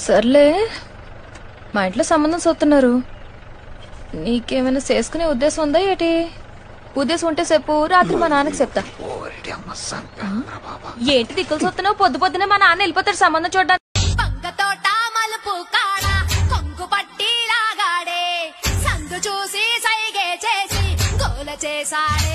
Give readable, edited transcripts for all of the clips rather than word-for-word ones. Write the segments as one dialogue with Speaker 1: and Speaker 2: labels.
Speaker 1: సర్లే, మా ఇంట్లో సంబంధం చూస్తున్నారు. నీకేమైనా చేసుకునే ఉద్దేశం ఉందా ఏటి? ఉద్దేశం ఉంటే చెప్పు, రాత్రి మా నాన్నకి చెప్తా. ఏంటి దిక్కులు చూస్తున్నావు? పొద్దు పొద్దునే మా నాన్న వెళ్ళిపోతాడు సంబంధం చూడడానికి.
Speaker 2: చూసి సైగే చేసి గోల చేసాడే.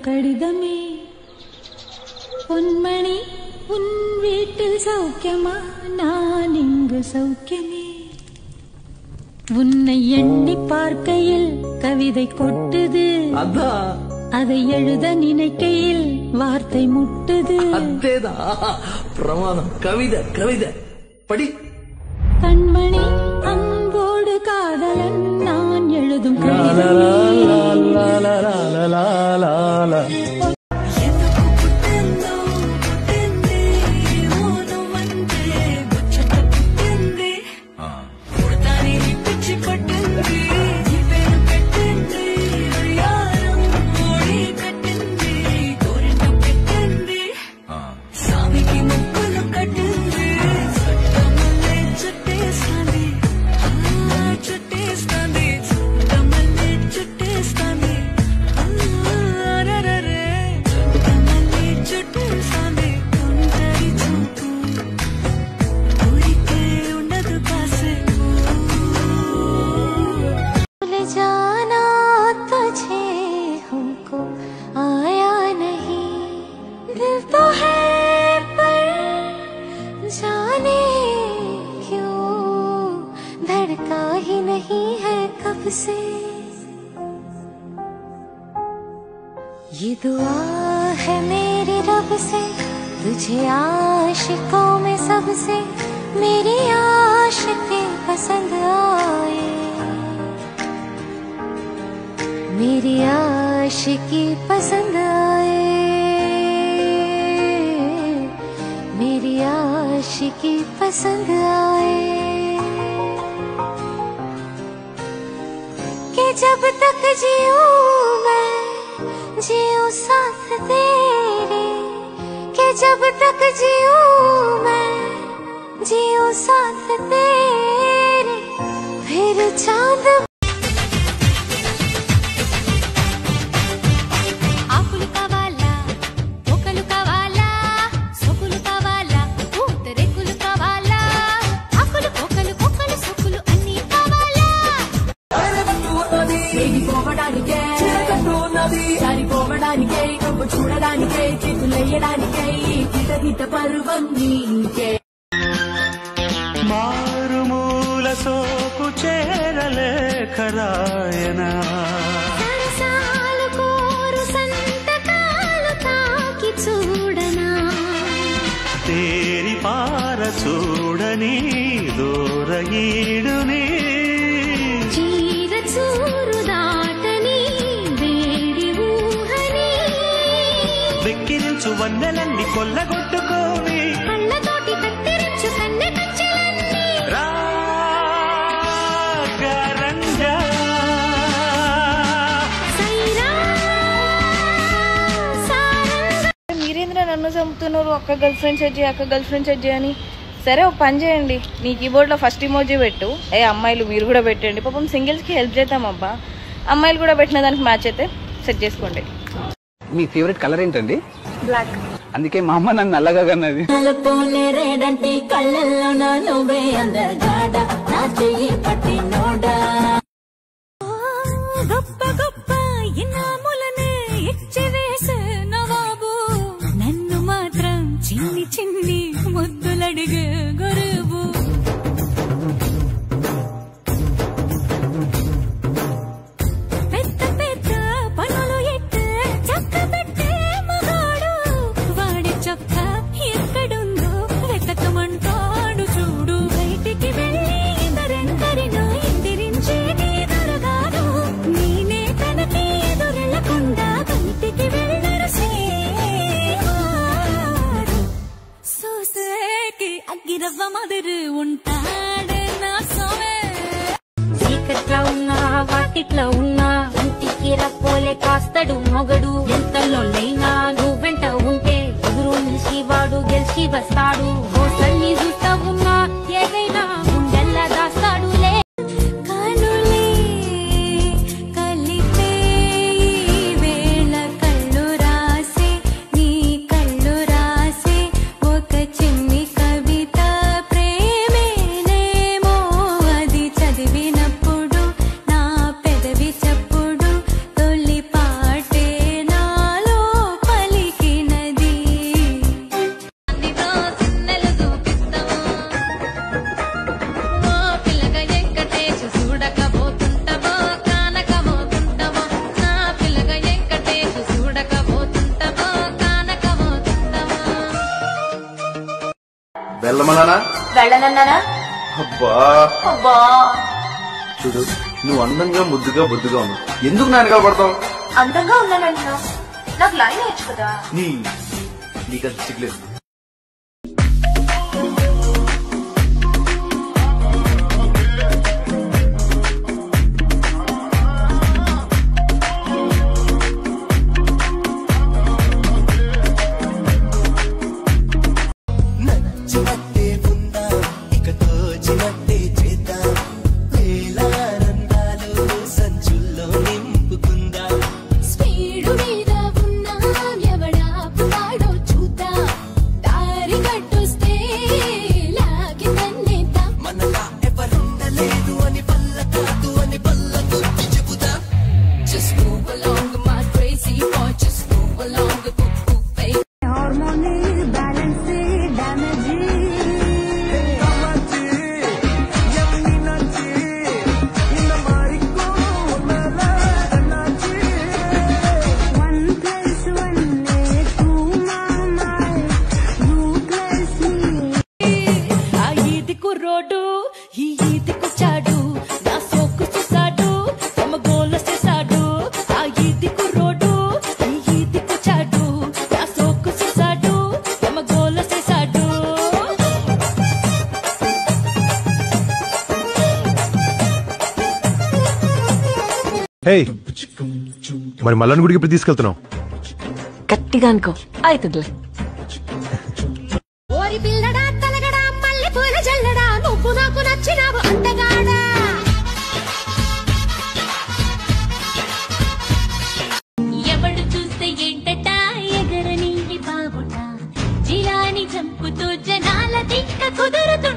Speaker 3: கடிதமே பொன்மணி உன் வீட்டில் சௌக்கியமா நான் இங்கு சௌக்கியமே உன்னை எண்ணி பார்க்கையில் கவிதை கொட்டுது அதை எழுத நினைக்கையில் வார்த்தை முட்டுது
Speaker 4: பிரமாதம் கவிதை கவிதை படி
Speaker 3: கண்மணி அன்போடு காதலன் நான் எழுதும் கடிதமே ये दुआ है मेरी रब से तुझे आशिकों में सबसे मेरी आशिकी पसंद आए मेरी आशिकी पसंद आए मेरी आशिकी पसंद आए कि जब तक जीऊं मैं जीऊं साथ तेरे कि जब तक जीऊं मैं जीऊं साथ तेरे फिर चांद आपुल कावाला ओकल कावाला सोकुल कावाला ऊतरे कुल कावाला आकुल कोकल कोकल सोकुल अन्नी कावाला ఏది పోవడానికే చిరకట్టున్నది జారిపోవడానికే కప్పు చూడడానికే చేతులెయ్యడానికే గిట పర్వం నీకే
Speaker 5: మారుమూల సోకు చేరలేఖరాయనా
Speaker 3: సరసాలు కోరు సంతకాలు తాకి చూడనా
Speaker 5: తేరి పార చూడని దూరయీడుని
Speaker 3: చీర చూరు దాటని వేడి ఊహని
Speaker 5: వెక్కిరించు వన్నెలన్నీ కొల్లగొట్టుకోని
Speaker 3: కళ్ళతోటి కత్తిరించు కన్నె కచ్చిలన్నీ
Speaker 5: రాగరంజా
Speaker 1: మీరేంద్ర నన్ను చంపుతున్నారు? అక్క గర్ల్ ఫ్రెండ్ సెట్ చేయి, అక్క గర్ల్ ఫ్రెండ్ సెట్ చేయని. సరే ఒక పని చేయండి, నీ కీబోర్డ్లో ఫస్ట్ ఇమోజీ పెట్టు. అమ్మాయిలు మీరు కూడా పెట్టండి, పాపం సింగిల్స్కి హెల్ప్ చేద్దాం అబ్బా. అమ్మాయిలు కూడా పెట్టిన దానికి మ్యాచ్ అయితే
Speaker 6: సెట్ చేసుకోండి.
Speaker 7: మీ ఫేవరెట్ కలర్ ఏంటండి?
Speaker 6: బ్లాక్.
Speaker 7: అందుకే మా అమ్మ నన్ను నల్లగా కన్నది.
Speaker 3: గొప్ప గొప్ప ఇనాములనే ఇచ్చివేసే నవాబు నన్ను మాత్రం చిన్ని చిన్ని ముద్దులడిగే గురువు. పెద్ద పెద్ద పనులు ఎట్టే చక్క పెట్టే మగాడు వాడి చొక్క ఎక్కడుందో వెతకమంటాడు చూడు. బయటికి వెళ్ళి ఇద్దరెందరినో ఇందిరించేది దొరగాడు. నేనే తనకి ఎదురెళ్లకుండా బయటికి వెళ్ళరు సేవాడు. సోసేకి అగ్గిరవ్వ మదురు ఉంటాడే నా సోమే. చీకట్లో ఉన్నా వాకిట్లో ఉన్నా ఇంటికి రప్పోలే కాస్తడు మొగడు. ఎంతలో లేనా నువ్వు వెంట ఉంటే ఎదురు నిలిచి వాడు గెలిచి వస్తాడు. ఓసల్ని చూస్తా ఉన్నా ఏదైనా గుండెల్లా దాస్తాడులే. కనులే కలిపే ఈ వేళ కళ్ళు రాసే నీ కళ్ళు రాసే ఒక చిన్ని కవిత ప్రేమేనేమో. అది చదివినప్పుడు నా పెదవి చప్పుడు తొలి పాటే నాలో పలికినది. సిన్నెలు చూపిస్తావా ఓ పిల్లగా వెంకటేశు చూడకపోతుంటావో కానకపోతుంటావో. నా పిల్లగా వెంకటేశు చూడకపోతుంటావో కానకపోతుంటావో.
Speaker 4: వెళ్ళమన్నానా?
Speaker 1: వెళ్ళనన్నానా?
Speaker 4: అబ్బా
Speaker 1: అబ్బా
Speaker 4: చూడు, నువ్వు అందంగా ముద్దుగా బొద్దుగా ఉన్నావు, ఎందుకు నా వెనకాల పడతావు?
Speaker 1: అందంగా ఉన్నానంటున్నా, నాకు లైన్ వేయచ్చు కదా.
Speaker 4: నీకంత సిగ్గులేదు.
Speaker 8: నచ్చినట్టే ఉందా ఇక తోచినట్టే చేద్దా. వేలానందాలు సంచుల్లో నింపుకుందా.
Speaker 3: స్పీడు మీద ఉన్నా ఎవడాపుతాడో చూద్దా. దారి కట్టొస్తే లాగి తన్నేద్దా.
Speaker 8: మనలా ఎవరుండలేదు అని పల్ల కాదు అని పల్ల గుర్తి చెబుదా.
Speaker 3: Just move along my crazy boy, just move along baby. Hormonal balance damage. ఆ ఈదికు రోడ్డు ఈ ఈదికొచ్చాడు నా సోకు చూసాడు తమ గోల చేశాడు. ఆ ఈదికు రోడ్డు ఈ ఈదికొచ్చాడు నా సోకు చూసాడు తమ గోల చేశాడు.
Speaker 9: హే, మరి మల్లన్న గుడికి ఇప్పుడు తీసుకెళ్తున్నావు?
Speaker 6: గట్టిగా అనుకో అవుతుందిలే.
Speaker 3: ఓరి పిల్లడా తలగడా మల్లె పూల జల్లడా నువ్వు నాకు నచ్చినావు అందగాడా. ఎవడు చూస్తే ఏంటట ఎగరని బాబుట జిలాని చంపుతూ జనాల దిక్క కుదురుతు